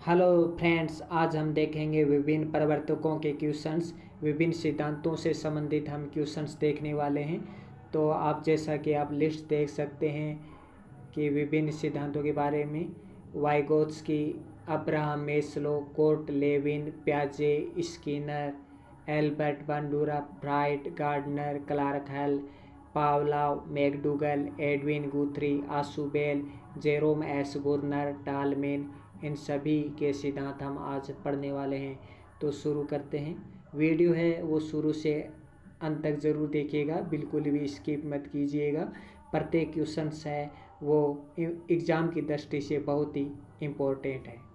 Hello friends, आज हम देखेंगे विभिन्न प्रवर्तकों के क्वेश्चंस। विभिन्न सिद्धांतों से संबंधित हम क्वेश्चंस देखने वाले हैं। तो आप जैसा कि आप लिस्ट देख सकते हैं कि विभिन्न सिद्धांतों के बारे में Vygotsky, Abraham Maslow, Kurt Lewin, प्याजे, Skinner, Albert Bandura, Freud, Gardner, Clark Hull, Pavlov, McDougall, Edwin Guthrie, Ausubel, Jerome S Bruner, Tolman, इन सभी के सिद्धांत हम आज पढ़ने वाले हैं। तो शुरू करते हैं। वीडियो है वो शुरू से अंत तक ज़रूर देखिएगा, बिल्कुल भी स्किप मत कीजिएगा। प्रत्येक क्वेश्चंस है वो एग्ज़ाम की दृष्टि से बहुत ही इम्पोर्टेंट है।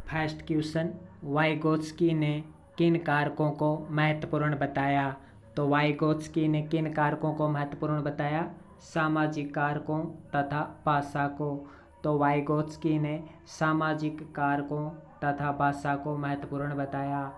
फर्स्ट क्वेश्चन, वाइगोत्स्की ने किन कारकों को महत्वपूर्ण बताया? तो वाइगोत्स्की ने किन कारकों को महत्वपूर्ण बताया? सामाजिक कारकों तथा भाषा को। तो वाइगोत्स्की ने सामाजिक कारकों तथा भाषा को महत्वपूर्ण बताया।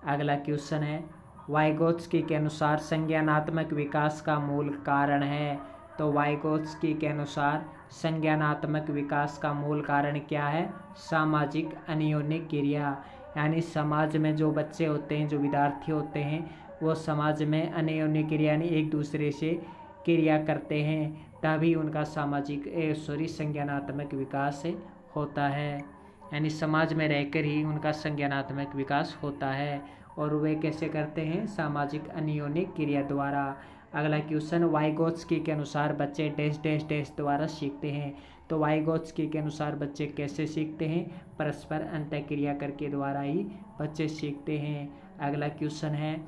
अगला क्वेश्चन है, वाइगोत्स्की के अनुसार संज्ञानात्मक विकास का मूल कारण है। तो वाइगोत्स्की के अनुसार संज्ञानात्मक विकास का मूल कारण क्या है? सामाजिक अन्योन्य क्रिया, यानी समाज में जो बच्चे होते हैं, जो विद्यार्थी होते हैं, वो समाज में अन्योन्य क्रिया यानी एक दूसरे से क्रिया करते हैं, तभी उनका संज्ञानात्मक विकास होता है। यानी समाज में रहकर ही उनका संज्ञानात्मक विकास होता है। और वे कैसे करते हैं? सामाजिक अन्योन्य क्रिया द्वारा। अगला क्वेश्चन, वाइगोत्स्की के अनुसार बच्चे डैश डैश डैश द्वारा सीखते हैं। तो वाइगोत्स्की के अनुसार बच्चे कैसे सीखते हैं? परस्पर अंतःक्रिया करके द्वारा ही बच्चे सीखते हैं। अगला क्वेश्चन है,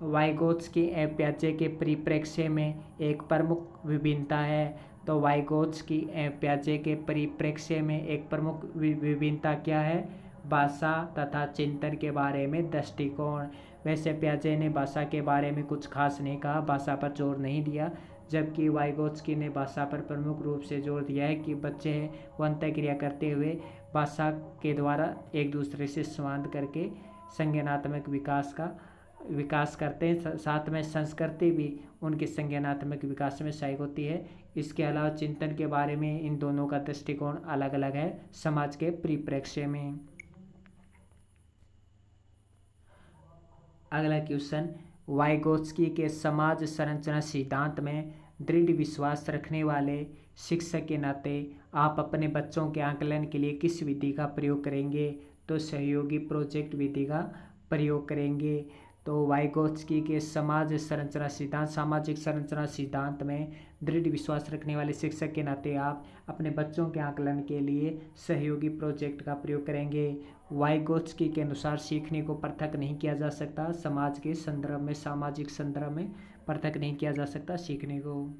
वाइगोत्स्की और प्याजे के परिप्रेक्ष्य में एक प्रमुख विभिन्नता है। तो वाइगोत्स्की और प्याजे के परिप्रेक्ष्य में एक प्रमुख विभिन्नता क्या है? भाषा तथा चिंतन के बारे में दृष्टिकोण। वैसे प्याजे ने भाषा के बारे में कुछ खास नहीं कहा, भाषा पर जोर नहीं दिया, जबकि वाइगोत्स्की ने भाषा पर प्रमुख रूप से जोर दिया है कि बच्चे हैं वो अंतःक्रिया करते हुए भाषा के द्वारा एक दूसरे से संवाद करके संज्ञानात्मक विकास करते हैं। साथ में संस्कृति भी उनके संज्ञानात्मक विकास में सहायक होती है। इसके अलावा चिंतन के बारे में इन दोनों का दृष्टिकोण अलग अलग है समाज के परिप्रेक्ष्य में। अगला क्वेश्चन, वाइगोत्स्की के समाज संरचना सिद्धांत में दृढ़ विश्वास रखने वाले शिक्षक के नाते आप अपने बच्चों के आकलन के लिए किस विधि का प्रयोग करेंगे? तो सहयोगी प्रोजेक्ट विधि का प्रयोग करेंगे। तो वाइगोत्स्की के सामाजिक संरचना सिद्धांत में दृढ़ विश्वास रखने वाले शिक्षक के नाते आप अपने बच्चों के आकलन के लिए सहयोगी प्रोजेक्ट का प्रयोग करेंगे। वाइगोत्स्की के अनुसार सीखने को पृथक नहीं किया जा सकता, समाज के संदर्भ में, सामाजिक संदर्भ में पृथक नहीं किया जा सकता सीखने को।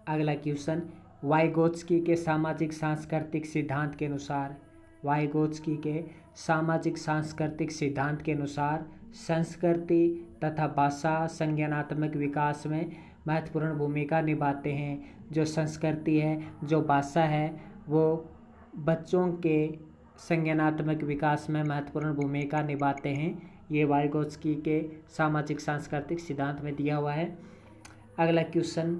अगला क्वेश्चन, वाइगोत्स्की के सामाजिक सांस्कृतिक सिद्धांत के अनुसार वाइगोत्स्की के सामाजिक सांस्कृतिक सिद्धांत के अनुसार संस्कृति तथा भाषा संज्ञानात्मक विकास में महत्वपूर्ण भूमिका निभाते हैं। जो संस्कृति है, जो भाषा है, वो बच्चों के संज्ञानात्मक विकास में महत्वपूर्ण भूमिका निभाते हैं। ये वाइगोत्स्की के सामाजिक सांस्कृतिक सिद्धांत में दिया हुआ है। अगला क्वेश्चन,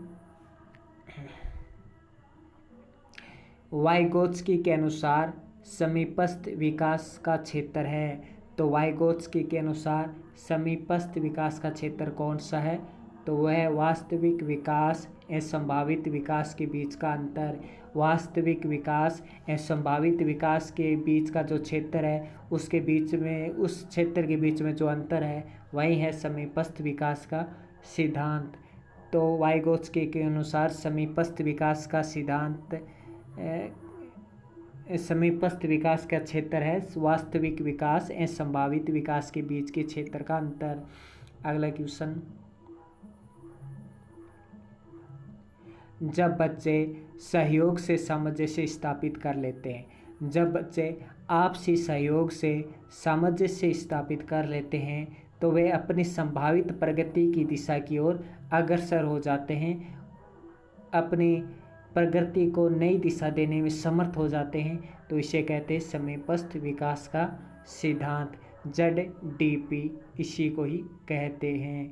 वाइगोत्स्की के अनुसार समीपस्थ विकास का क्षेत्र है। तो वाइगोत्स्की के अनुसार समीपस्थ विकास का क्षेत्र कौन सा है? तो वह वास्तविक विकास एवं संभावित विकास के बीच का अंतर। वास्तविक विकास एवं संभावित विकास के बीच का जो क्षेत्र है, उसके बीच में, उस क्षेत्र के बीच में जो अंतर है, वही है समीपस्थ विकास का सिद्धांत। तो वाइगोत्स्की के अनुसार समीपस्थ विकास का सिद्धांत समीपस्थ विकास का क्षेत्र है वास्तविक विकास एवं संभावित विकास के बीच के क्षेत्र का अंतर। अगला क्वेश्चन, जब बच्चे सहयोग से सामंजस्य स्थापित कर लेते हैं, जब बच्चे आपसी सहयोग से सामंजस्य स्थापित कर लेते हैं तो वे अपनी संभावित प्रगति की दिशा की ओर अग्रसर हो जाते हैं, अपनी प्रगति को नई दिशा देने में समर्थ हो जाते हैं। तो इसे कहते हैं समीपस्थ विकास का सिद्धांत, ZDP इसी को ही कहते हैं।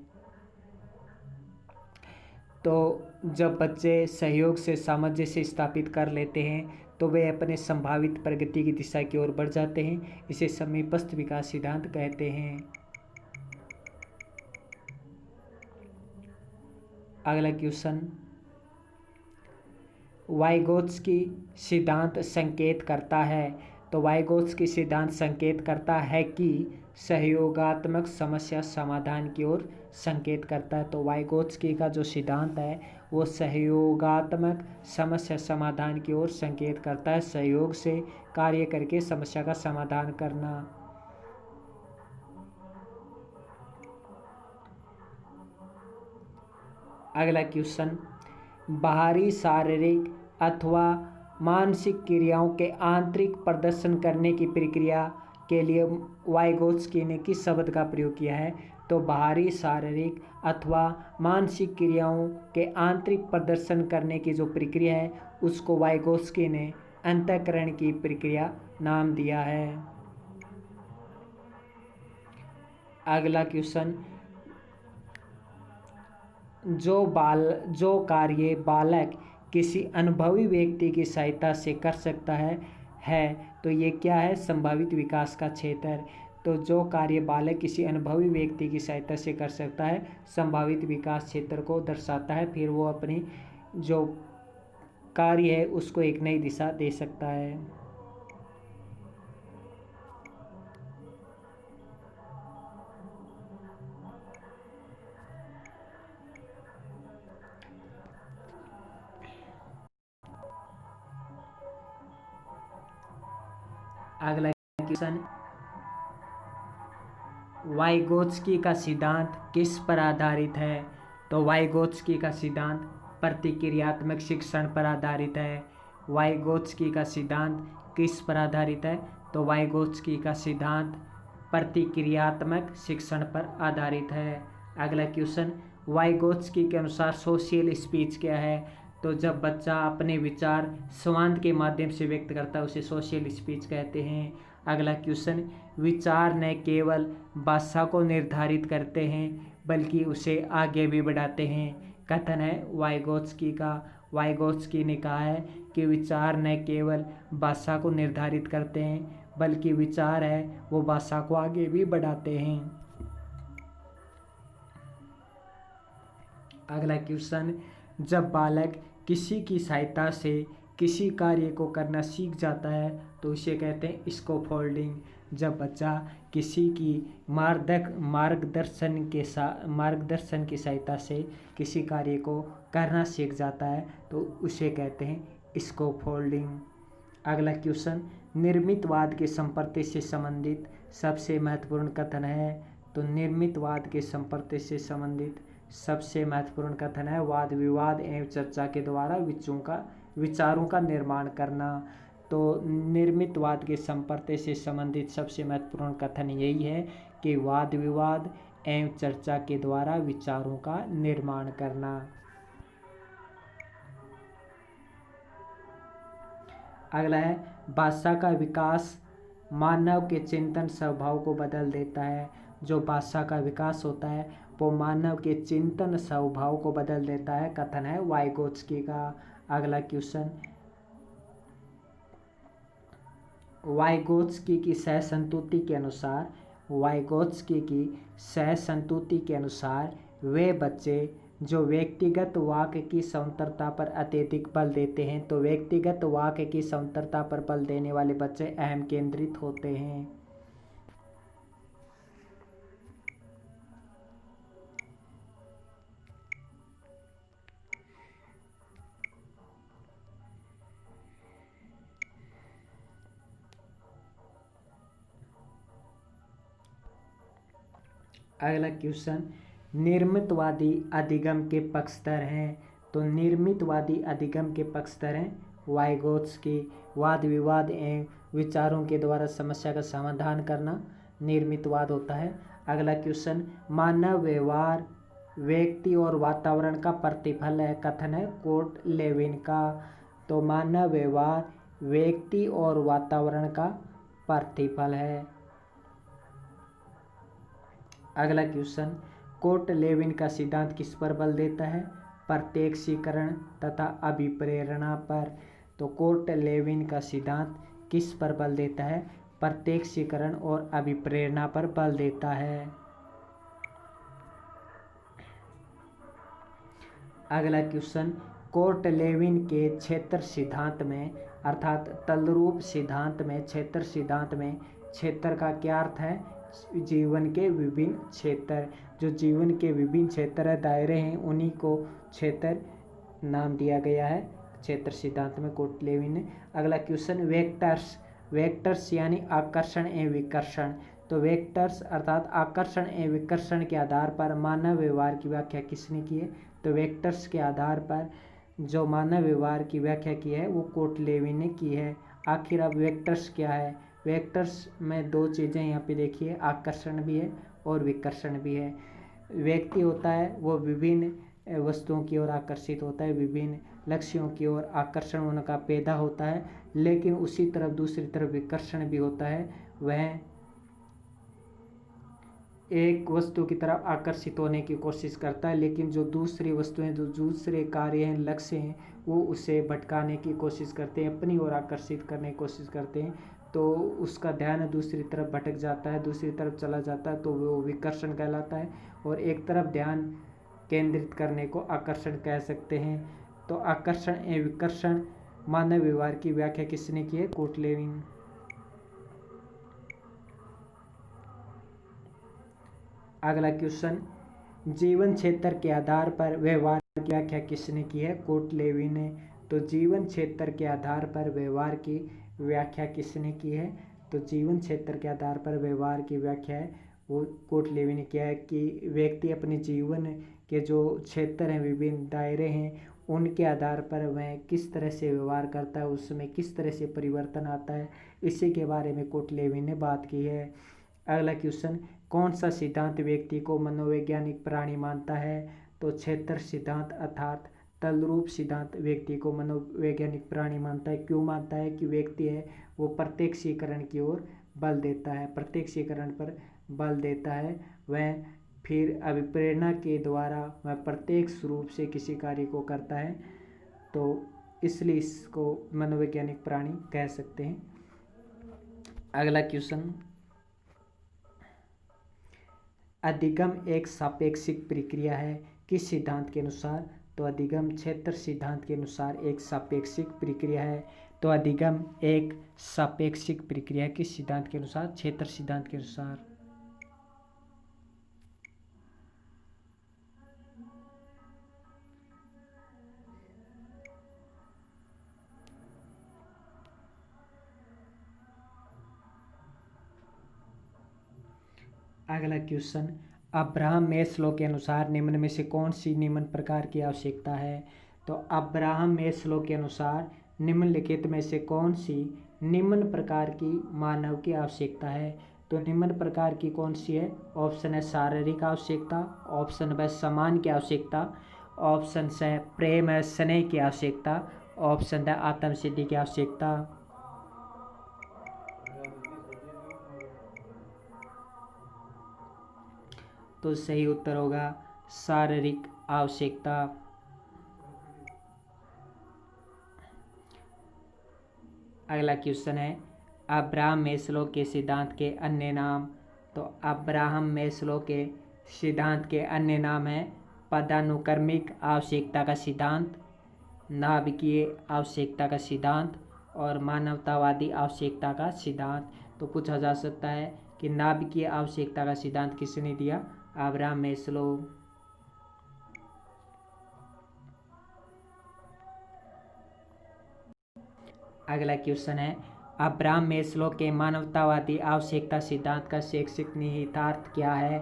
तो जब बच्चे सहयोग से सामंजस्य स्थापित कर लेते हैं तो वे अपने संभावित प्रगति की दिशा की ओर बढ़ जाते हैं, इसे समीपस्थ विकास सिद्धांत कहते हैं। अगला क्वेश्चन, वाइगोत्स्की सिद्धांत संकेत करता है। तो वाइगोत्स्की सिद्धांत संकेत करता है कि सहयोगात्मक समस्या समाधान की ओर संकेत करता है। तो वाइगोत्स्की का जो सिद्धांत है वो सहयोगात्मक समस्या समाधान की ओर संकेत करता है, सहयोग से कार्य करके समस्या का समाधान करना। अगला क्वेश्चन, बाहरी शारीरिक अथवा मानसिक क्रियाओं के आंतरिक प्रदर्शन करने की प्रक्रिया के लिए वाइगोत्स्की ने किस शब्द का प्रयोग किया है। तो बाहरी शारीरिक अथवा मानसिक क्रियाओं के आंतरिक प्रदर्शन करने की जो प्रक्रिया है उसको वाइगोत्स्की ने अंतःकरण की प्रक्रिया नाम दिया है। अगला क्वेश्चन, जो कार्य बालक किसी अनुभवी व्यक्ति की सहायता से कर सकता है तो ये क्या है, संभावित विकास का क्षेत्र। तो जो कार्य बालक किसी अनुभवी व्यक्ति की सहायता से कर सकता है संभावित विकास क्षेत्र को दर्शाता है, फिर वो अपनी जो कार्य है उसको एक नई दिशा दे सकता है। अगला क्वेश्चन, वाइगोत्स्की का सिद्धांत किस पर आधारित है। तो वाइगोत्स्की का सिद्धांत प्रतिक्रियात्मक शिक्षण पर आधारित है। वाइगोत्स्की का सिद्धांत किस पर आधारित है। तो वाइगोत्स्की का सिद्धांत प्रतिक्रियात्मक शिक्षण पर आधारित है। अगला क्वेश्चन, वाइगोत्स्की के अनुसार सोशल स्पीच क्या है। तो जब बच्चा अपने विचार संवाद के माध्यम से व्यक्त करता है उसे सोशल स्पीच कहते हैं। अगला क्वेश्चन, विचार न केवल भाषा को निर्धारित करते हैं बल्कि उसे आगे भी बढ़ाते हैं। कथन है वाइगोत्स्की का। वाइगोत्स्की ने कहा है कि विचार न केवल भाषा को निर्धारित करते हैं बल्कि विचार है वो भाषा को आगे भी बढ़ाते हैं। अगला क्वेश्चन, जब बालक किसी की सहायता से किसी कार्य को करना सीख जाता है तो इसे कहते हैं स्कैफोल्डिंग। जब बच्चा किसी की मार्गदर्शन की सहायता से किसी कार्य को करना सीख जाता है तो उसे कहते हैं स्कैफोल्डिंग। अगला क्वेश्चन, निर्मितवाद के संप्रति से संबंधित सबसे महत्वपूर्ण कथन है। तो निर्मितवाद के संप्रति से संबंधित सबसे महत्वपूर्ण कथन है वाद विवाद एवं चर्चा के द्वारा विचारों का निर्माण करना। तो निर्मितवाद के संप्रति से संबंधित सबसे महत्वपूर्ण कथन यही है कि वाद विवाद एवं चर्चा के द्वारा विचारों का निर्माण करना। अगला है, भाषा का विकास मानव के चिंतन स्वभाव को बदल देता है। जो भाषा का विकास होता है वो मानव के चिंतन स्वभाव को बदल देता है, कथन है वाइगोत्स्की का। अगला क्वेश्चन, वाइगोत्स्की की सहसंतुति के अनुसार वे बच्चे जो व्यक्तिगत वाक्य की स्वतंत्रता पर अत्यधिक बल देते हैं तो व्यक्तिगत वाक्य की स्वतंत्रता पर बल देने वाले बच्चे अहम केंद्रित होते हैं। अगला क्वेश्चन, निर्मितवादी अधिगम के पक्षधर हैं। तो निर्मितवादी अधिगम के पक्षधर हैं वाइगोत्स की वाद विवाद एवं विचारों के द्वारा समस्या का समाधान करना निर्मितवाद होता है। अगला क्वेश्चन, मानव व्यवहार व्यक्ति और वातावरण का प्रतिफल है, कथन है कोर्ट लेविन का। तो मानव व्यवहार व्यक्ति और वातावरण का प्रतिफल है। अगला क्वेश्चन, कोर्ट लेविन का सिद्धांत किस पर बल देता है, प्रत्यक्षीकरण तथा अभिप्रेरणा पर। तो कोर्ट लेविन का सिद्धांत किस पर बल देता है, प्रत्यक्षीकरण और अभिप्रेरणा पर बल देता है। अगला क्वेश्चन, कोर्ट लेविन के क्षेत्र सिद्धांत में अर्थात तलरूप सिद्धांत में क्षेत्र सिद्धांत में क्षेत्र का क्या अर्थ है, जीवन के विभिन्न क्षेत्र, जो जीवन के विभिन्न क्षेत्र दायरे हैं उन्हीं को क्षेत्र नाम दिया गया है क्षेत्र सिद्धांत में कोर्ट लेविन ने। अगला क्वेश्चन, वेक्टर्स वेक्टर्स यानी आकर्षण एवं विकर्षण। तो वेक्टर्स अर्थात आकर्षण एवं विकर्षण के आधार पर मानव व्यवहार की व्याख्या किसने की है, तो वेक्टर्स के आधार पर जो मानव व्यवहार की व्याख्या की है वो कोर्ट लेविन ने की है। आखिर अब वेक्टर्स क्या है, वेक्टर्स में दो चीज़ें यहाँ पे देखिए, आकर्षण भी है और विकर्षण भी है। व्यक्ति होता है वो विभिन्न वस्तुओं की ओर आकर्षित होता है, विभिन्न लक्ष्यों की ओर आकर्षण उनका पैदा होता है, लेकिन उसी तरफ दूसरी तरफ विकर्षण भी होता है, वह एक वस्तु की तरफ आकर्षित होने की कोशिश करता है, लेकिन जो दूसरी वस्तुएं जो दूसरे कार्य हैं लक्ष्य हैं वो उसे भटकाने की कोशिश करते हैं, अपनी ओर आकर्षित करने की कोशिश करते हैं, तो उसका ध्यान दूसरी तरफ भटक जाता है, दूसरी तरफ चला जाता है, तो वो विकर्षण कहलाता है। और एक तरफ ध्यान केंद्रित करने को आकर्षण कह सकते हैं। तो आकर्षण एवं विकर्षण मानव व्यवहार की व्याख्या किसने की है, कोर्ट लेविन। अगला क्वेश्चन, जीवन क्षेत्र के आधार पर व्यवहार की व्याख्या किसने की है, कोर्ट लेविन ने। तो जीवन क्षेत्र के आधार पर व्यवहार की व्याख्या किसने की है, तो जीवन क्षेत्र के आधार पर व्यवहार की व्याख्या है वो कोर्ट लेविन ने किया है कि व्यक्ति अपने जीवन के जो क्षेत्र हैं विभिन्न दायरे हैं उनके आधार पर वह किस तरह से व्यवहार करता है, उसमें किस तरह से परिवर्तन आता है, इसी के बारे में कोर्ट लेविन ने बात की है। अगला क्वेश्चन, कौन सा सिद्धांत व्यक्ति को मनोवैज्ञानिक प्राणी मानता है, तो क्षेत्र सिद्धांत अर्थात तलरूप सिद्धांत व्यक्ति को मनोवैज्ञानिक प्राणी मानता है। क्यों मानता है, कि व्यक्ति है वो प्रत्यक्षीकरण की ओर बल देता है, प्रत्यक्षीकरण पर बल देता है, वह फिर अभिप्रेरणा के द्वारा वह प्रत्यक्ष रूप से किसी कार्य को करता है, तो इसलिए इसको मनोवैज्ञानिक प्राणी कह सकते हैं। अगला क्वेश्चन, अधिगम एक सापेक्षिक प्रक्रिया है किस सिद्धांत के अनुसार, तो अधिगम क्षेत्र सिद्धांत के अनुसार एक सापेक्षिक प्रक्रिया है। तो अधिगम एक सापेक्षिक प्रक्रिया किस सिद्धांत के अनुसार, क्षेत्र सिद्धांत के अनुसार। अगला क्वेश्चन, अब्राहम मेस्लो के अनुसार निम्न में से कौन सी निम्न प्रकार की आवश्यकता है, तो अब्राहम मेस्लो के अनुसार निम्नलिखित में से कौन सी निम्न प्रकार की मानव की आवश्यकता है, तो निम्न प्रकार की कौन सी है, ऑप्शन है शारीरिक आवश्यकता, ऑप्शन है सम्मान की आवश्यकता, ऑप्शन है प्रेम है स्नेह की आवश्यकता, ऑप्शन है आत्मसिद्धि की आवश्यकता। तो सही उत्तर होगा शारीरिक आवश्यकता। अगला क्वेश्चन है, अब्राहम मेस्लो के सिद्धांत के अन्य नाम, तो अब्राहम मेस्लो के सिद्धांत के अन्य नाम है पदानुक्रमिक आवश्यकता का सिद्धांत, नाभिकीय आवश्यकता का सिद्धांत और मानवतावादी आवश्यकता का सिद्धांत। तो पूछा जा सकता है कि नाभिकीय आवश्यकता का सिद्धांत किसने दिया, अब्राहम मेस्लो। अगला क्वेश्चन है, अब्राहम मेस्लो के मानवतावादी आवश्यकता सिद्धांत का शैक्षिक निहितार्थ क्या है,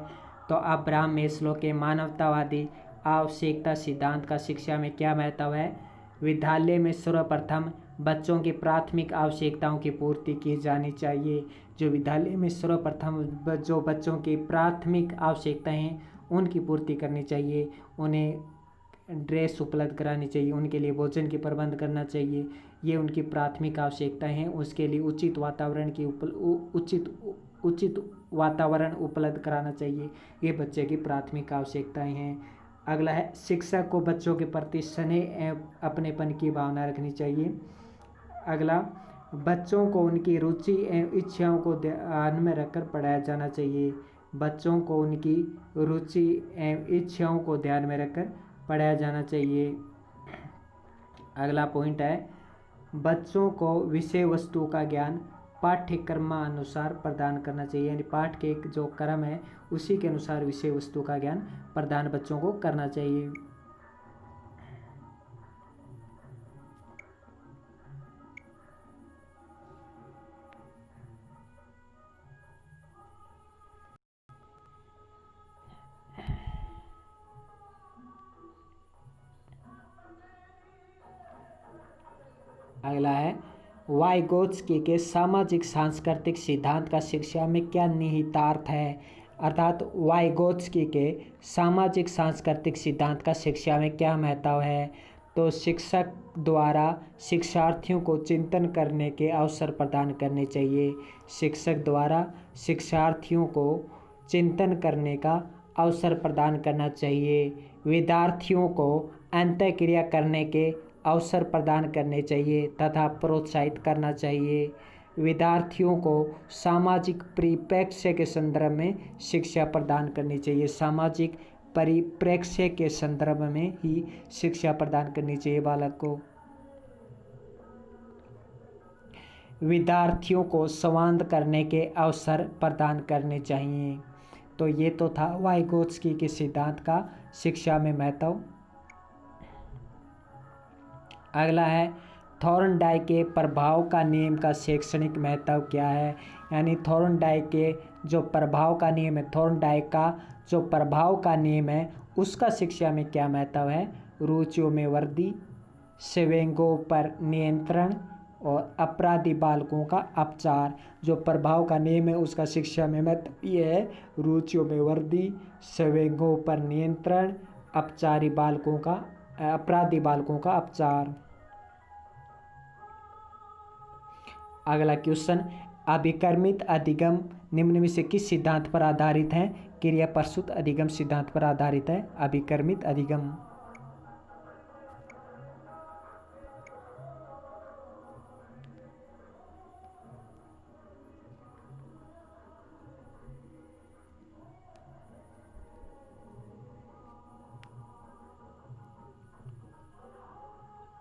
तो अब्राहम मेस्लो के मानवतावादी आवश्यकता सिद्धांत का शिक्षा में क्या महत्व है? विद्यालय में सर्वप्रथम बच्चों की प्राथमिक आवश्यकताओं की पूर्ति की जानी चाहिए। जो विद्यालय में सर्वप्रथम जो बच्चों की प्राथमिक आवश्यकताएं हैं उनकी पूर्ति करनी चाहिए। उन्हें ड्रेस उपलब्ध करानी चाहिए, उनके लिए भोजन के प्रबंध करना चाहिए। ये उनकी प्राथमिक आवश्यकताएं हैं। उसके लिए उचित वातावरण उपलब्ध कराना चाहिए। ये बच्चे की प्राथमिक आवश्यकताएं हैं। अगला है, शिक्षक को बच्चों के प्रति स्नेह एवं अपनेपन की भावना रखनी चाहिए। अगला, बच्चों को उनकी रुचि एवं इच्छाओं को ध्यान में रखकर पढ़ाया जाना चाहिए। बच्चों को उनकी रुचि एवं इच्छाओं को ध्यान में रखकर पढ़ाया जाना चाहिए। अगला पॉइंट है, बच्चों को विषय वस्तु का ज्ञान पाठ्यक्रमानुसार प्रदान करना चाहिए। यानी पाठ के जो क्रम है उसी के अनुसार विषय वस्तु का ज्ञान प्रदान बच्चों को करना चाहिए। अगला है, वाइगोत्स्की के सामाजिक सांस्कृतिक सिद्धांत का शिक्षा में क्या निहितार्थ है? अर्थात वाइगोत्स्की के सामाजिक सांस्कृतिक सिद्धांत का शिक्षा में क्या महत्व है? तो शिक्षक द्वारा शिक्षार्थियों को चिंतन करने के अवसर प्रदान करने चाहिए। शिक्षक द्वारा शिक्षार्थियों को चिंतन करने का अवसर प्रदान करना चाहिए। विद्यार्थियों को अंतःक्रिया करने के अवसर प्रदान करने चाहिए तथा प्रोत्साहित करना चाहिए। विद्यार्थियों को सामाजिक परिप्रेक्ष्य के संदर्भ में शिक्षा प्रदान करनी चाहिए। सामाजिक परिप्रेक्ष्य के संदर्भ में ही शिक्षा प्रदान करनी चाहिए बालक को। विद्यार्थियों को संवाद करने के अवसर प्रदान करने चाहिए। तो ये तो था वाइगोत्स्की के सिद्धांत का शिक्षा में महत्व। अगला है, थॉर्नडाइक के प्रभाव का नियम का शैक्षणिक महत्व क्या है? यानी थॉर्नडाइक के जो प्रभाव का नियम है, थॉर्नडाइक का जो प्रभाव का नियम है उसका शिक्षा में क्या महत्व है? रुचियों में वृद्धि, स्वेंगों पर नियंत्रण और अपराधी बालकों का अपचार। जो प्रभाव का नियम है उसका शिक्षा में महत्व ये है, रुचियों में वृद्धि, स्वेंगों पर नियंत्रण, अपराधी बालकों का अपचार। अगला क्वेश्चन, अभिकर्मित अधिगम निम्न में से किस सिद्धांत पर आधारित है? क्रिया प्रसूत अधिगम सिद्धांत पर आधारित है अभिकर्मित अधिगम।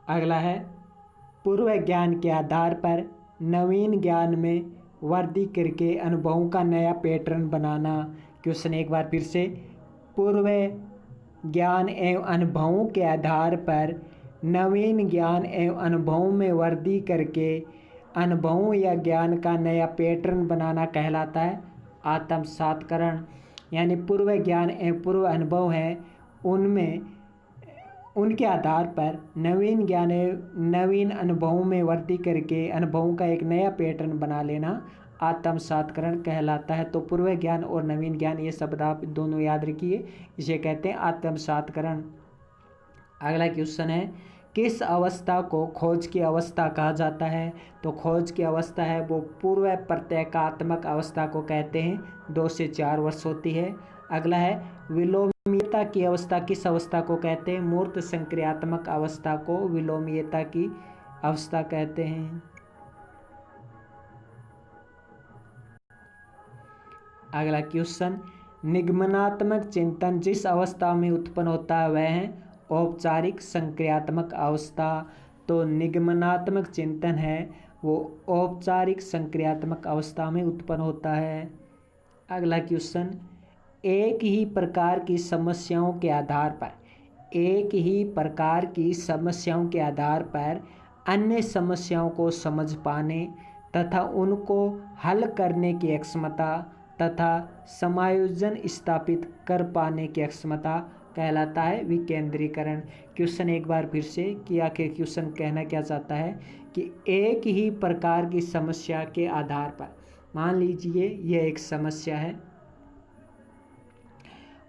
अगला है, पूर्व ज्ञान के आधार पर नवीन ज्ञान में वृद्धि करके अनुभवों का नया पैटर्न बनाना। क्वेश्चन एक बार फिर से, पूर्व ज्ञान एवं अनुभवों के आधार पर नवीन ज्ञान एवं अनुभवों में वृद्धि करके अनुभवों या ज्ञान का नया पैटर्न बनाना कहलाता है आत्मसात्करण। यानी पूर्व ज्ञान एवं पूर्व अनुभव है उनके आधार पर नवीन ज्ञान नवीन अनुभवों में वृद्धि करके अनुभवों का एक नया पैटर्न बना लेना आत्मसात्करण कहलाता है। तो पूर्व ज्ञान और नवीन ज्ञान ये शब्द आप दोनों याद रखिए, इसे कहते हैं आत्मसात्करण। अगला क्वेश्चन है, किस अवस्था को खोज की अवस्था कहा जाता है? तो खोज की अवस्था है वो पूर्व प्रत्येकात्मक अवस्था को कहते हैं, 2 से 4 वर्ष होती है। अगला है, विलोमीयता की अवस्था किस अवस्था को कहते हैं? मूर्त संक्रियात्मक अवस्था को विलोमीयता की अवस्था कहते हैं। अगला क्वेश्चन, निगमनात्मक चिंतन जिस अवस्था में उत्पन्न होता है वह है औपचारिक संक्रियात्मक अवस्था। तो निगमनात्मक चिंतन है वो औपचारिक संक्रियात्मक अवस्था में उत्पन्न होता है। अगला क्वेश्चन, एक ही प्रकार की समस्याओं के आधार पर अन्य समस्याओं को समझ पाने तथा उनको हल करने की क्षमता तथा समायोजन स्थापित कर पाने की क्षमता कहलाता है विकेंद्रीकरण। क्वेश्चन एक बार फिर से कि आखिर क्वेश्चन कहना क्या चाहता है कि एक ही प्रकार की समस्या के आधार पर, मान लीजिए यह एक समस्या है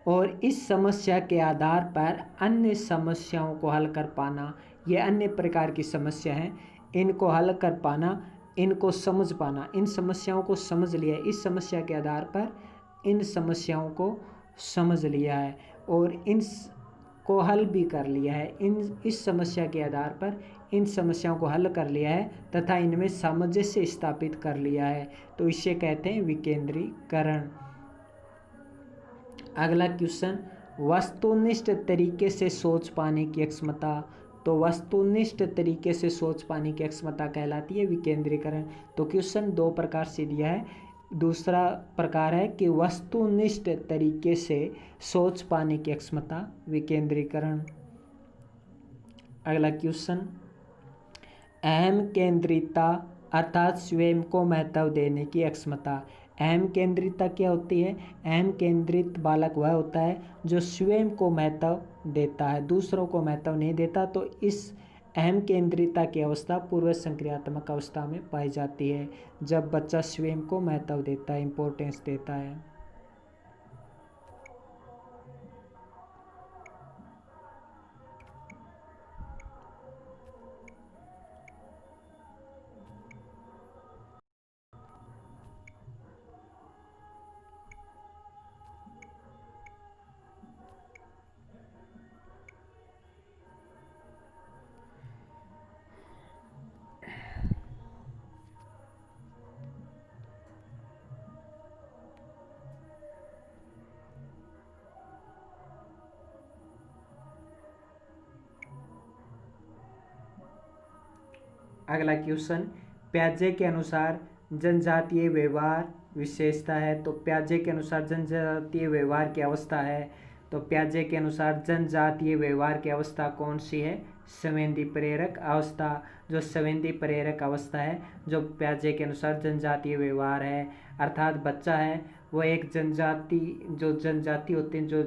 और इस समस्या के आधार पर अन्य समस्याओं को हल कर पाना, ये अन्य प्रकार की समस्या है, इनको हल कर पाना, इनको समझ पाना, इन समस्याओं को समझ लिया, इस समस्या के आधार पर इन समस्याओं को समझ लिया है और इन को हल भी कर लिया है, इस समस्या के आधार पर इन समस्याओं को हल कर लिया है तथा इनमें सामंजस्य स्थापित कर लिया है, तो इसे कहते हैं विकेंद्रीकरण। अगला क्वेश्चन, वस्तुनिष्ठ तरीके से सोच पाने की क्षमता। तो वस्तुनिष्ठ तरीके से सोच पाने की क्षमता कहलाती है विकेंद्रीकरण। तो क्वेश्चन दो प्रकार से दिया है। दूसरा प्रकार है कि वस्तुनिष्ठ तरीके से सोच पाने की क्षमता विकेंद्रीकरण। अगला क्वेश्चन, अहम केंद्रिता अर्थात स्वयं को महत्व देने की क्षमता। अहम केंद्रिता क्या होती है? अहम केंद्रित बालक वह होता है जो स्वयं को महत्व देता है, दूसरों को महत्व नहीं देता। तो इस अहम केंद्रिता की अवस्था पूर्व संक्रियात्मक अवस्था में पाई जाती है, जब बच्चा स्वयं को महत्व देता है, इम्पोर्टेंस देता है। अगला क्वेश्चन, प्याजे के अनुसार जनजातीय व्यवहार विशेषता है। तो प्याजे के अनुसार जनजातीय व्यवहार की अवस्था है। तो प्याजे के अनुसार जनजातीय व्यवहार की अवस्था कौन सी है? संवेदी प्रेरक अवस्था। जो संवेदी प्रेरक अवस्था है, जो प्याजे के अनुसार जनजातीय व्यवहार है, अर्थात बच्चा है वो एक जनजाति होते हैं, जो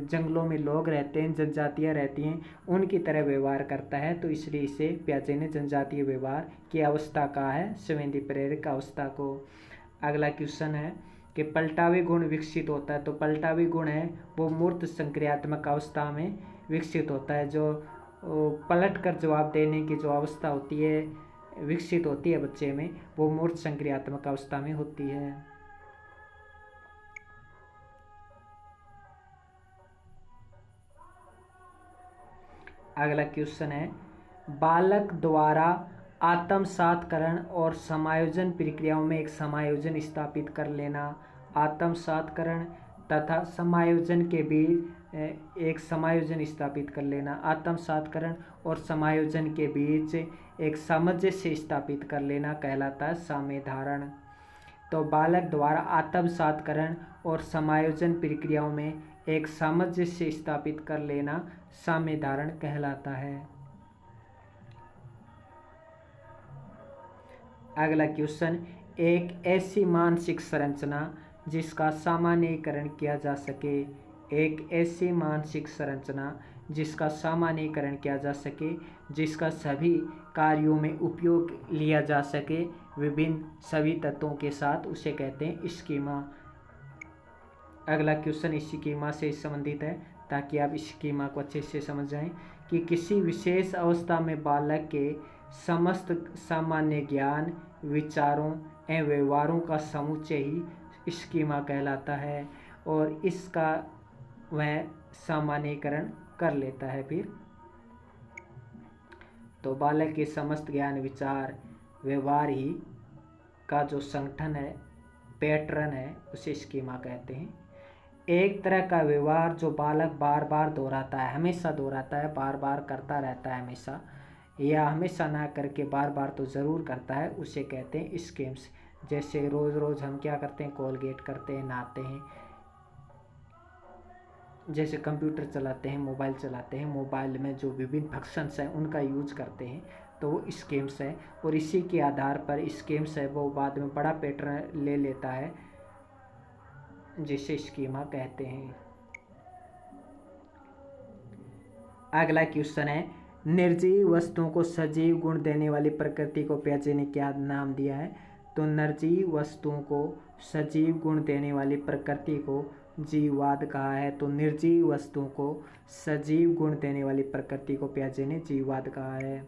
जंगलों में लोग रहते हैं, जनजातियाँ रहती हैं, उनकी तरह व्यवहार करता है। तो इसलिए इसे प्याजे ने जनजातीय व्यवहार की अवस्था कहा है, संवेदी प्रेरक अवस्था को। अगला क्वेश्चन है कि पलटावे गुण विकसित होता है। तो पलटावे गुण है वो मूर्त संक्रियात्मक अवस्था में विकसित होता है, जो पलट कर जवाब देने की जो अवस्था होती है, विकसित होती है बच्चे में, वो मूर्त संक्रियात्मक अवस्था में होती है। अगला क्वेश्चन है, बालक द्वारा आत्मसातकरण और समायोजन प्रक्रियाओं में एक समायोजन स्थापित कर लेना। आत्मसातकरण तथा समायोजन के बीच एक समायोजन स्थापित कर लेना। आत्मसातकरण और समायोजन के बीच एक सामंजस्य स्थापित कर लेना कहलाता है साम्यधारण। तो बालक द्वारा आत्मसातकरण और समायोजन प्रक्रियाओं में एक सामंजस्य स्थापित कर लेना साम्यधारण कहलाता है। अगला क्वेश्चन, एक ऐसी मानसिक संरचना जिसका सामान्यीकरण किया जा सके। एक ऐसी मानसिक संरचना जिसका सामान्यीकरण किया जा सके, जिसका सभी कार्यों में उपयोग लिया जा सके विभिन्न सभी तत्वों के साथ, उसे कहते हैं स्कीमा। अगला क्वेश्चन स्कीमा से संबंधित है, ताकि आप स्कीमा को अच्छे से समझ जाएं कि किसी विशेष अवस्था में बालक के समस्त सामान्य ज्ञान, विचारों एवं व्यवहारों का समुच्चय ही स्कीमा कहलाता है और इसका वह सामान्यीकरण कर लेता है। फिर तो बालक के समस्त ज्ञान, विचार, व्यवहार ही का जो संगठन है, पैटर्न है, उसे स्कीमा कहते हैं। एक तरह का व्यवहार जो बालक बार बार दोहराता है, हमेशा दोहराता है, बार बार करता रहता है हमेशा, या हमेशा ना करके बार बार तो ज़रूर करता है, उसे कहते हैं स्कीम्स। जैसे रोज़ रोज़ हम क्या करते हैं, कोलगेट करते हैं, नहाते हैं, जैसे कंप्यूटर चलाते हैं, मोबाइल चलाते हैं, मोबाइल में जो विभिन्न फंक्शंस हैं उनका यूज करते हैं, तो वो स्कीम्स है। और इसी के आधार पर स्कीम्स है वो बाद में बड़ा पैटर्न ले लेता है, जिसे स्कीमा कहते हैं। अगला क्वेश्चन है, निर्जीव वस्तुओं को सजीव गुण देने वाली प्रकृति को पियाजे ने क्या नाम दिया है? तो निर्जीव वस्तुओं को सजीव गुण देने वाली प्रकृति को जीववाद कहा है। तो निर्जीव वस्तुओं को सजीव गुण देने वाली प्रकृति को पियाजे ने जीववाद कहा है।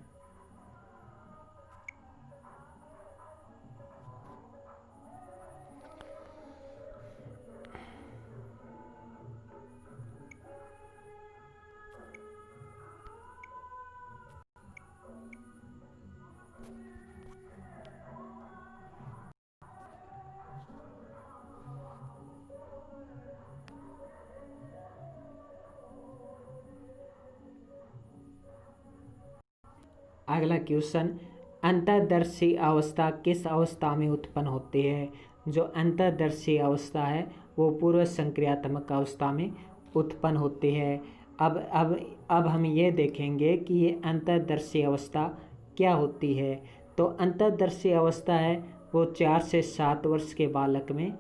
अगला क्वेश्चन, अंतर्दर्शी अवस्था किस अवस्था में उत्पन्न होती है? जो अंतर्दर्शी अवस्था है वो पूर्व संक्रियात्मक अवस्था में उत्पन्न होती है। अब हम ये देखेंगे कि ये अंतर्दर्शी अवस्था क्या होती है। तो अंतर्दर्शी अवस्था है वो 4 से 7 वर्ष के बालक में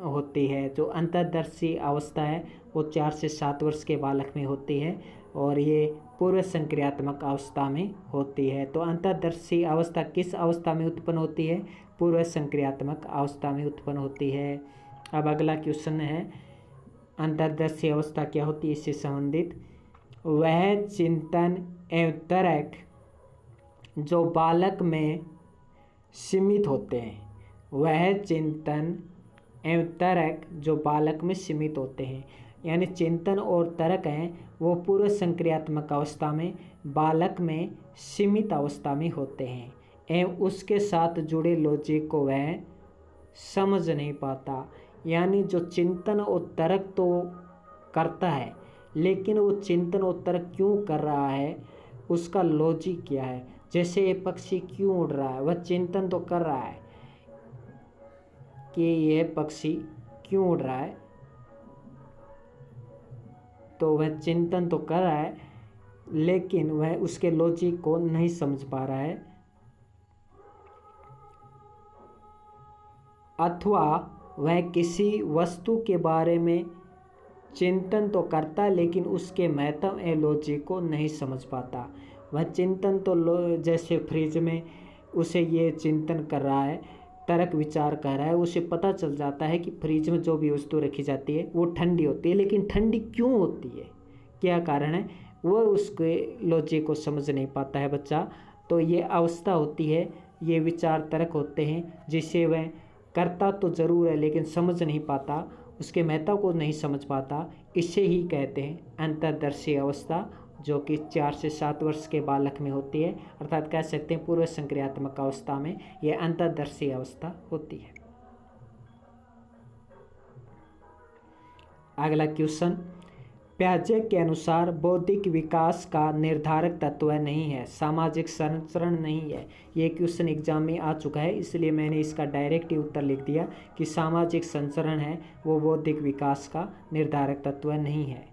होती है। जो अंतर्दर्शी अवस्था है वो 4 से 7 वर्ष के बालक में होती है और ये पूर्व संक्रियात्मक अवस्था में होती है। तो अंतर्दर्शी अवस्था किस अवस्था में उत्पन्न होती है? पूर्व संक्रियात्मक अवस्था में उत्पन्न होती है। अब अगला क्वेश्चन है, अंतर्दर्शी अवस्था क्या होती है इससे संबंधित? वह चिंतन एवं तर्क जो बालक में सीमित होते हैं, वह चिंतन एवं तर्क जो बालक में सीमित होते हैं, यानी चिंतन और तर्क हैं वो पूर्व संक्रियात्मक अवस्था में बालक में सीमित अवस्था में होते हैं एवं उसके साथ जुड़े लॉजिक को वह समझ नहीं पाता। यानी जो चिंतन और तर्क तो करता है, लेकिन वो चिंतन और तर्क क्यों कर रहा है, उसका लॉजिक क्या है। जैसे ये पक्षी क्यों उड़ रहा है, वह चिंतन तो कर रहा है कि यह पक्षी क्यों उड़ रहा है, तो वह चिंतन तो कर रहा है लेकिन वह उसके लॉजिक को नहीं समझ पा रहा है। अथवा वह किसी वस्तु के बारे में चिंतन तो करता है लेकिन उसके महत्व एवं लॉजिक को नहीं समझ पाता। वह चिंतन तो जैसे फ्रिज में उसे ये चिंतन कर रहा है, तर्क विचार कर रहा है, उसे पता चल जाता है कि फ्रिज में जो भी वस्तु रखी जाती है वो ठंडी होती है, लेकिन ठंडी क्यों होती है, क्या कारण है, वो उसके लॉजिक को समझ नहीं पाता है बच्चा। तो ये अवस्था होती है, ये विचार तर्क होते हैं जिसे वह करता तो ज़रूर है लेकिन समझ नहीं पाता, उसके महत्व को नहीं समझ पाता। इसे ही कहते हैं अंतर्दर्शी अवस्था, जो कि 4 से 7 वर्ष के बालक में होती है, अर्थात कह सकते हैं पूर्व संक्रियात्मक अवस्था में यह अंतर्दर्शी अवस्था होती है। अगला क्वेश्चन, पियाजे के अनुसार बौद्धिक विकास का निर्धारक तत्व नहीं है, सामाजिक संचरण नहीं है। ये क्वेश्चन एग्जाम में आ चुका है, इसलिए मैंने इसका डायरेक्ट ही उत्तर लिख दिया कि सामाजिक संचरण है वो बौद्धिक विकास का निर्धारक तत्व नहीं है।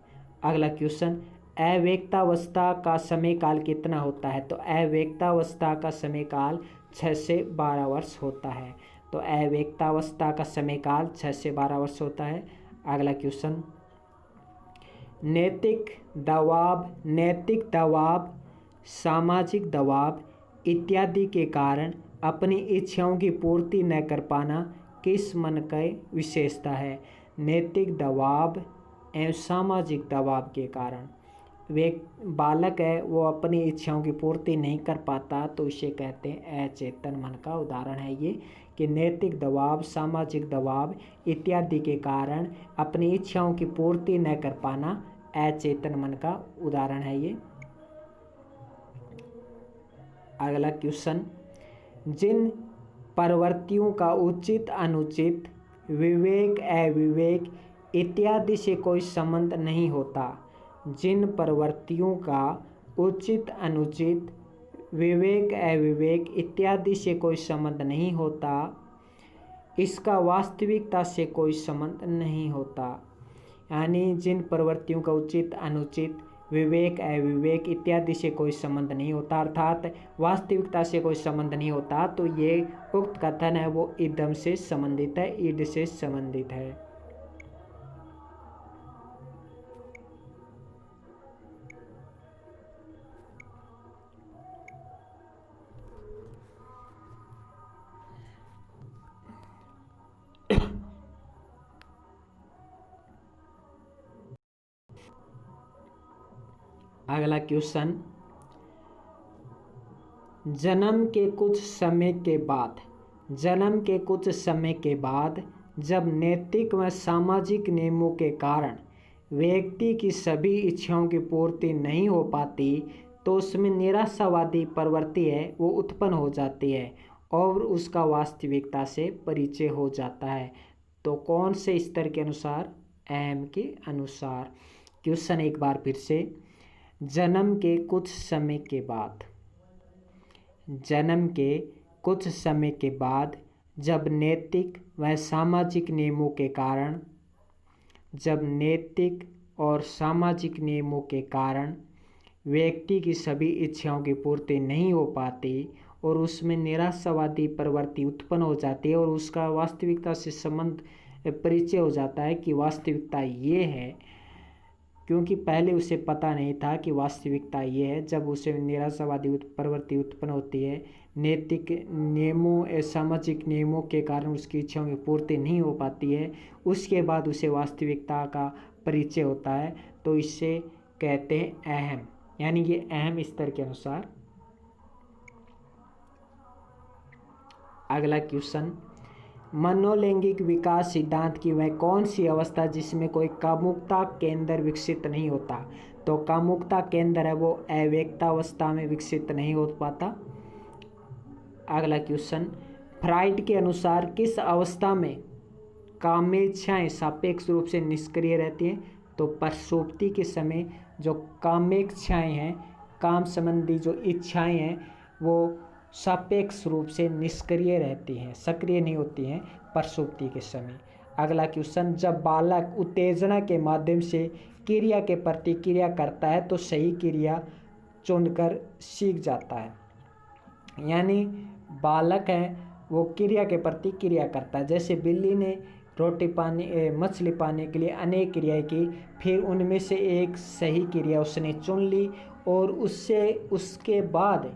अगला क्वेश्चन, अव्यक्तावस्था का समय काल कितना होता है? तो अव्यक्तावस्था का समय काल 6 से 12 वर्ष होता है। तो अव्यक्तावस्था का समय काल 6 से 12 वर्ष होता है। अगला क्वेश्चन, नैतिक दबाव, सामाजिक दबाव इत्यादि के कारण अपनी इच्छाओं की पूर्ति न कर पाना किस मन की विशेषता है? नैतिक दबाव एवं सामाजिक दबाव के कारण वे बालक है वो अपनी इच्छाओं की पूर्ति नहीं कर पाता, तो इसे कहते हैं अचेतन मन का उदाहरण है ये, कि नैतिक दबाव, सामाजिक दबाव इत्यादि के कारण अपनी इच्छाओं की पूर्ति न कर पाना अचेतन मन का उदाहरण है ये। अगला क्वेश्चन, जिन प्रवृत्तियों का उचित अनुचित, विवेक अविवेक इत्यादि से कोई संबंध नहीं होता, जिन प्रवृत्तियों का उचित अनुचित, विवेक अविवेक इत्यादि से कोई संबंध नहीं होता, इसका वास्तविकता से कोई संबंध नहीं होता। यानी जिन प्रवृत्तियों का उचित अनुचित, विवेक अविवेक इत्यादि से कोई संबंध नहीं होता, अर्थात वास्तविकता से कोई संबंध नहीं होता, तो ये उक्त कथन है वो इदम से संबंधित है, ईड से संबंधित है। अगला क्वेश्चन, जन्म के कुछ समय के बाद जब नैतिक व सामाजिक नियमों के कारण व्यक्ति की सभी इच्छाओं की पूर्ति नहीं हो पाती तो उसमें निराशावादी प्रवृत्ति है वो उत्पन्न हो जाती है और उसका वास्तविकता से परिचय हो जाता है। तो कौन से स्तर के अनुसार? अहम के अनुसार। क्वेश्चन एक बार फिर से, जन्म के कुछ समय के बाद जब नैतिक व सामाजिक नियमों के कारण व्यक्ति की सभी इच्छाओं की पूर्ति नहीं हो पाती और उसमें निराशावादी प्रवृत्ति उत्पन्न हो जाती है और उसका वास्तविकता से संबंध परिचय हो जाता है कि वास्तविकता ये है, क्योंकि पहले उसे पता नहीं था कि वास्तविकता ये है। जब उसे निराशावादी प्रवृत्ति उत्पन्न होती है, नैतिक नियमों सामाजिक नियमों के कारण उसकी इच्छाओं की पूर्ति नहीं हो पाती है, उसके बाद उसे वास्तविकता का परिचय होता है, तो इससे कहते हैं अहम, यानी ये अहम स्तर के अनुसार। अगला क्वेश्चन, मनोलैंगिक विकास सिद्धांत की वह कौन सी अवस्था जिसमें कोई कामुकता केंद्र विकसित नहीं होता? तो कामुकता केंद्र है वो अव्यक्तावस्था में विकसित नहीं हो पाता। अगला क्वेश्चन, फ्राइड के अनुसार किस अवस्था में कामेच्छाएं सापेक्ष रूप से निष्क्रिय रहती हैं? तो प्रसुप्ति के समय जो कामेच्छाएं हैं, काम संबंधी जो इच्छाएं हैं, वो सापेक्ष रूप से निष्क्रिय रहती हैं, सक्रिय नहीं होती हैं प्रसुप्ति के समय। अगला क्वेश्चन, जब बालक उत्तेजना के माध्यम से क्रिया के प्रति क्रिया करता है तो सही क्रिया चुनकर सीख जाता है, यानी बालक है वो क्रिया के प्रति क्रिया करता है। जैसे बिल्ली ने मछली पाने के लिए अनेक क्रियाएं की, फिर उनमें से एक सही क्रिया उसने चुन ली और उसके बाद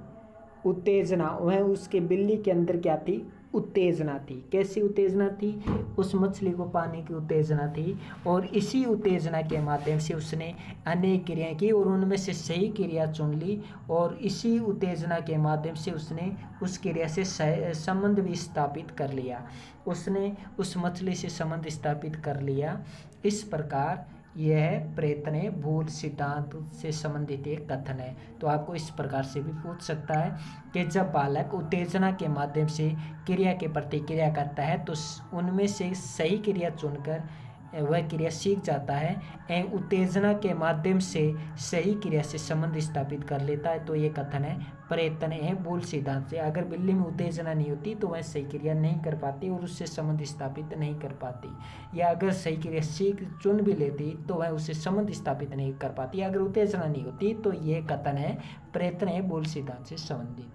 उत्तेजना, वह उसके बिल्ली के अंदर क्या थी? उत्तेजना थी। कैसी उत्तेजना थी? उस मछली को पाने की उत्तेजना थी और इसी उत्तेजना के माध्यम से उसने अनेक क्रियाएं की और उनमें से सही क्रिया चुन ली और इसी उत्तेजना के माध्यम से उसने उस क्रिया से संबंध भी स्थापित कर लिया, उसने उस मछली से संबंध स्थापित कर लिया। इस प्रकार यह प्रयत्न भूल सिद्धांत से संबंधित एक कथन है। तो आपको इस प्रकार से भी पूछ सकता है कि जब बालक उत्तेजना के माध्यम से क्रिया के प्रति क्रिया करता है तो उनमें से सही क्रिया चुनकर वह क्रिया सीख जाता है एवं उत्तेजना के माध्यम से सही क्रिया से संबंध स्थापित कर लेता है। तो ये कथन है प्रयत्न एवं भूल सिद्धांत से। अगर बिल्ली में उत्तेजना नहीं होती तो वह सही क्रिया नहीं कर पाती और उससे संबंध स्थापित नहीं कर पाती, या अगर सही क्रिया सीख चुन भी लेती तो वह उससे संबंध स्थापित नहीं कर पाती अगर उत्तेजना नहीं होती। तो ये कथन है प्रयत्न एवं भूल सिद्धांत से संबंधित।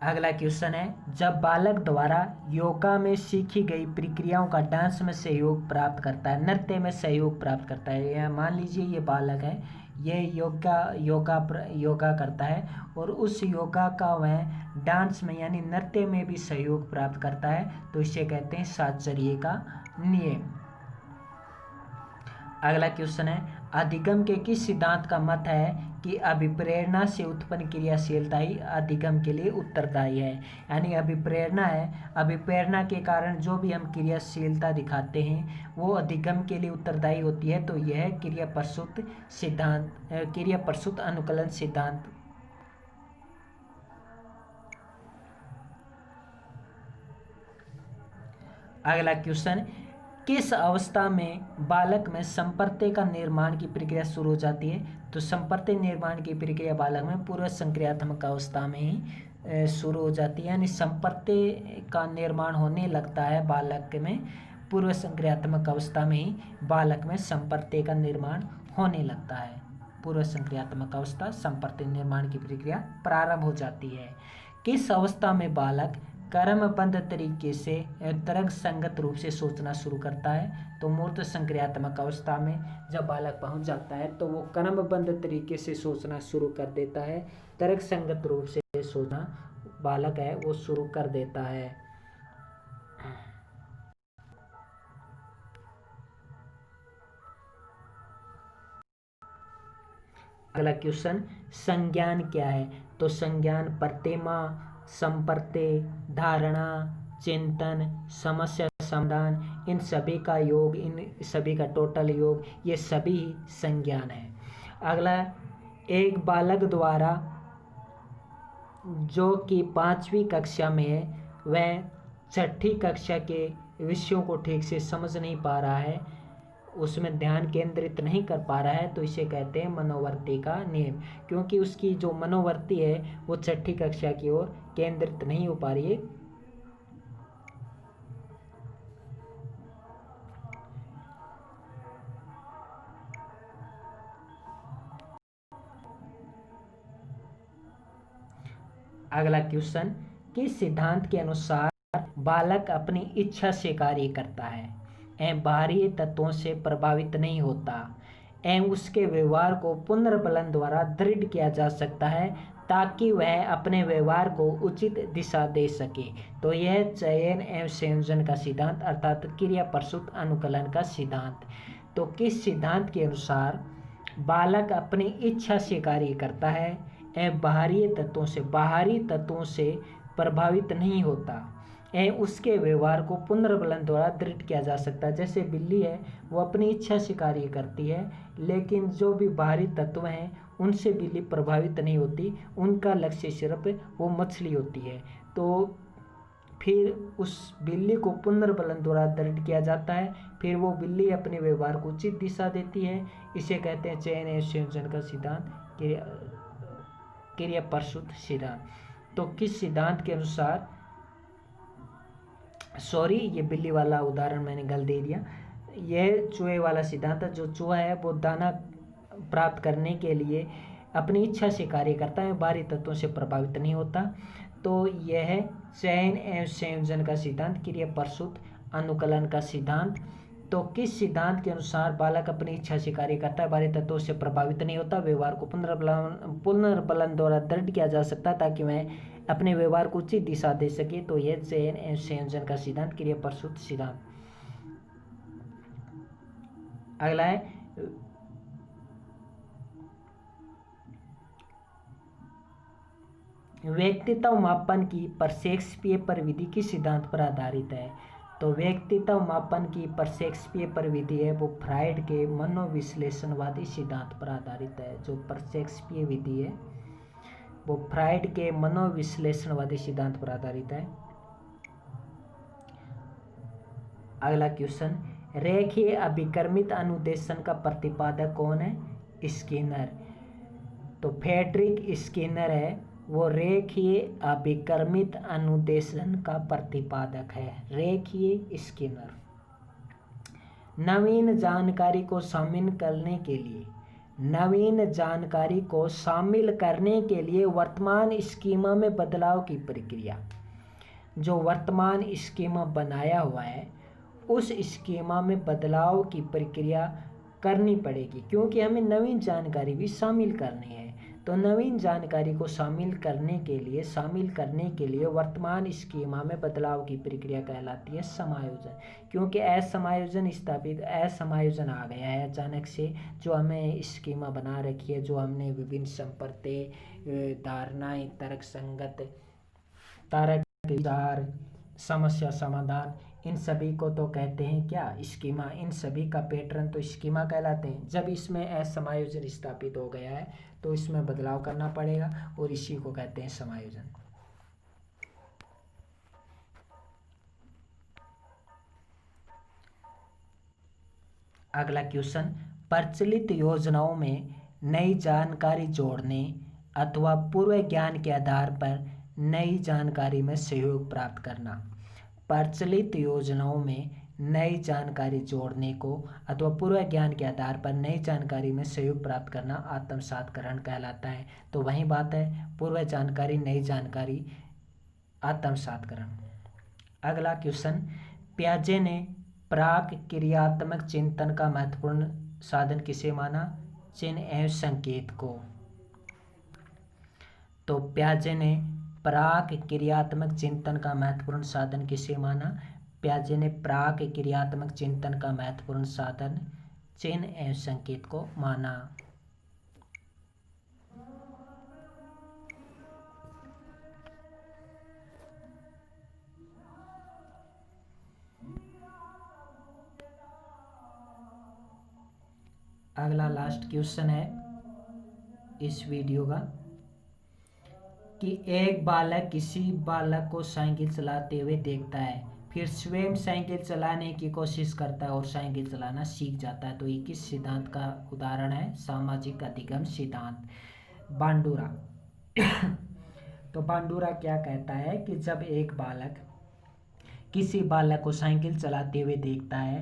अगला क्वेश्चन है, जब बालक द्वारा योगा में सीखी गई प्रक्रियाओं का डांस में सहयोग प्राप्त करता है, नृत्य में सहयोग प्राप्त करता है, या मान लीजिए ये बालक है, ये योगा करता है और उस योगा का वह डांस में यानी नृत्य में भी सहयोग प्राप्त करता है, तो इसे कहते हैं साहचर्य का नियम। अगला क्वेश्चन है, अधिगम के किस सिद्धांत का मत है कि अभिप्रेरणा से उत्पन्न क्रियाशीलता ही अधिगम के लिए उत्तरदायी है? यानी अभिप्रेरणा है, अभिप्रेरणा के कारण जो भी हम क्रियाशीलता दिखाते हैं वो अधिगम के लिए उत्तरदायी होती है। तो यह क्रिया प्रसूत अनुकलन सिद्धांत। अगला क्वेश्चन, किस अवस्था में बालक में संप्रत्यय का निर्माण की प्रक्रिया शुरू हो जाती है? तो संप्रत्यय निर्माण की प्रक्रिया बालक में पूर्व संक्रियात्मक अवस्था में ही शुरू हो जाती है, यानी संप्रत्यय का निर्माण होने लगता है बालक में पूर्व संक्रियात्मक अवस्था में ही बालक में संप्रत्यय का निर्माण होने लगता है। पूर्व संक्रियात्मक अवस्था संप्रत्यय निर्माण की प्रक्रिया प्रारंभ हो जाती है। किस अवस्था में बालक क्रमबद्ध तरीके से तर्क संगत रूप से सोचना शुरू करता है? तो मूर्त संक्रियात्मक अवस्था में जब बालक पहुंच जाता है तो वो क्रमबद्ध तरीके से सोचना शुरू कर देता है, तर्क संगत रूप से सोचना बालक है वो शुरू कर देता है। अगला क्वेश्चन, संज्ञान क्या है? तो संज्ञान प्रतिमा, संप्रत्यय, धारणा, चिंतन, समस्या समाधान, इन सभी का योग, इन सभी का टोटल योग, ये सभी संज्ञान है। अगला, एक बालक द्वारा जो कि 5वीं कक्षा में है, वह 6ठी कक्षा के विषयों को ठीक से समझ नहीं पा रहा है, उसमें ध्यान केंद्रित नहीं कर पा रहा है, तो इसे कहते हैं मनोवृत्ति का नियम, क्योंकि उसकी जो मनोवृत्ति है वो 6ठी कक्षा की ओर केंद्रित नहीं हो पा रही है। अगला क्वेश्चन, किस सिद्धांत के अनुसार बालक अपनी इच्छा से कार्य करता है एवं बाहरी तत्वों से प्रभावित नहीं होता एवं उसके व्यवहार को पुनर्बलन द्वारा दृढ़ किया जा सकता है ताकि वह अपने व्यवहार को उचित दिशा दे सके? तो यह चयन एवं संयोजन का सिद्धांत अर्थात क्रिया प्रसूत अनुकलन का सिद्धांत। तो किस सिद्धांत के अनुसार बालक अपनी इच्छा से कार्य करता है एवं बाहरी तत्वों से प्रभावित नहीं होता एवं उसके व्यवहार को पुनर्बलन द्वारा दृढ़ किया जा सकता है? जैसे बिल्ली है, वो अपनी इच्छा से कार्य करती है, लेकिन जो भी बाहरी तत्व हैं उनसे बिल्ली प्रभावित नहीं होती, उनका लक्ष्य सिर्फ वो मछली होती है। तो फिर उस बिल्ली को पुनर्बलन द्वारा दृढ़ किया जाता है, फिर वो बिल्ली अपने व्यवहार को उचित दिशा देती है। इसे कहते हैं चयन एवं संयोजन का सिद्धांत, क्रिया प्रसूत सिद्धांत। तो किस सिद्धांत के अनुसार, सॉरी ये बिल्ली वाला उदाहरण मैंने गलत दे दिया, यह चूहे वाला सिद्धांत है। जो चूहा है वो दाना प्राप्त करने के लिए अपनी इच्छा से कार्य करता है, बाहरी तत्वों से प्रभावित नहीं होता। तो यह चयन एवं संयोजन का सिद्धांत, क्रिया प्रसूत अनुकलन का सिद्धांत। तो किस सिद्धांत के अनुसार बालक अपनी इच्छा से कार्य करता है, बाहरी तत्वों से प्रभावित नहीं होता, व्यवहार को पुनर्बलन द्वारा दृढ़ किया जा सकता है ताकि वह अपने व्यवहार को उचित दिशा दे सके? तो यह चयन एवं संयोजन का सिद्धांत, क्रिया प्रसूत सिद्धांत। अगला है व्यक्तित्व मापन की प्रक्षेपीय प्रविधि किस सिद्धांत पर आधारित है? तो व्यक्तित्व मापन की प्रक्षेपीय प्रविधि है वो फ्राइड के मनोविश्लेषणवादी सिद्धांत पर आधारित है। जो प्रक्षेपीय विधि है वो फ्राइड के मनोविश्लेषणवादी सिद्धांत पर आधारित है। अगला क्वेश्चन, रेखीय अभिकर्मित अनुदेशन का प्रतिपादक कौन है? स्किनर। तो फ्रेडरिक स्किनर है वो रेखीय अभिकर्मित अनुदेशन का प्रतिपादक है, रेखीय स्किनर। नवीन जानकारी को शामिल करने के लिए वर्तमान स्कीमा में बदलाव की प्रक्रिया, जो वर्तमान स्कीमा बनाया हुआ है उस स्कीमा में बदलाव की प्रक्रिया करनी पड़ेगी, क्योंकि हमें नवीन जानकारी भी शामिल करनी है। तो नवीन जानकारी को शामिल करने के लिए वर्तमान स्कीमा में बदलाव की प्रक्रिया कहलाती है समायोजन। क्योंकि असमायोजन आ गया है अचानक से, जो हमें स्कीमा बना रखी है, जो हमने विभिन्न संप्रत्यय, धारणाएं, तर्क संगत, तार्किक विचार, समस्या समाधान, इन सभी को तो कहते हैं क्या? स्कीमा। इन सभी का पैटर्न तो स्कीमा कहलाते हैं। जब इसमें असमायोजन स्थापित हो गया है तो इसमें बदलाव करना पड़ेगा और इसी को कहते हैं समायोजन। अगला क्वेश्चन, प्रचलित योजनाओं में नई जानकारी जोड़ने अथवा पूर्व ज्ञान के आधार पर नई जानकारी में सहयोग प्राप्त करना। प्रचलित योजनाओं में नई जानकारी जोड़ने को अथवा पूर्व ज्ञान के आधार पर नई जानकारी में सहयोग प्राप्त करना आत्मसात ग्रहण कहलाता है। तो वही बात है, पूर्व जानकारी, नई जानकारी, आत्मसात ग्रहण। अगला क्वेश्चन, पियाजे ने प्राक क्रियात्मक चिंतन का महत्वपूर्ण साधन किसे माना? चिन्ह एवं संकेत को। तो पियाजे ने प्राक क्रियात्मक चिंतन का महत्वपूर्ण साधन किसे माना? पियाजे ने प्राक क्रियात्मक चिंतन का महत्वपूर्ण साधन चिन्ह एवं संकेत को माना। अगला लास्ट क्वेश्चन है इस वीडियो का कि एक बालक किसी बालक को साइकिल चलाते हुए देखता है, फिर स्वयं साइकिल चलाने की कोशिश करता है और साइकिल चलाना सीख जाता है, तो ये किस सिद्धांत का उदाहरण है? सामाजिक अधिगम सिद्धांत, बांडुरा। तो बांडुरा क्या कहता है कि जब एक बालक किसी बालक को साइकिल चलाते हुए देखता है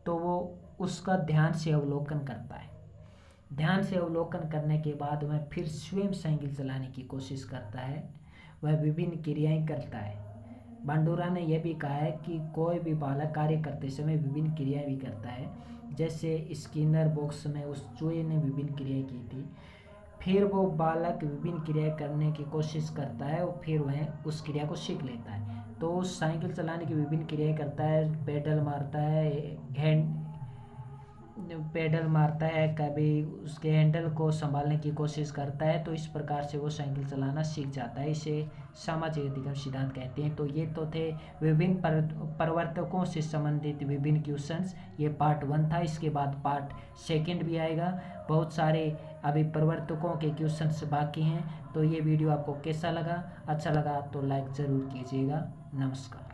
तो वो उसका ध्यान से अवलोकन करता है। ध्यान से अवलोकन करने के बाद वह फिर स्वयं साइकिल चलाने की कोशिश करता है, वह विभिन्न क्रियाएं करता है। बांडुरा ने यह भी कहा है कि कोई भी बालक कार्य करते समय विभिन्न क्रियाएं भी करता है, जैसे स्किनर बॉक्स में उस चूहे ने विभिन्न क्रियाएं की थी। फिर वो बालक विभिन्न क्रियाएं करने की कोशिश करता है और फिर वह उस क्रिया को सीख लेता है। तो साइकिल चलाने की विभिन्न क्रियाएं करता है, पेडल मारता है, कभी उसके हैंडल को संभालने की कोशिश करता है, तो इस प्रकार से वो साइकिल चलाना सीख जाता है। इसे सामाजिक अधिगम सिद्धांत कहते हैं। तो ये तो थे विभिन्न परिवर्तकों से संबंधित विभिन्न क्वेश्चंस। ये पार्ट 1 था, इसके बाद पार्ट 2 भी आएगा। बहुत सारे अभी परिवर्तकों के क्वेश्चंस बाकी हैं। तो ये वीडियो आपको कैसा लगा? अच्छा लगा तो लाइक ज़रूर कीजिएगा। नमस्कार।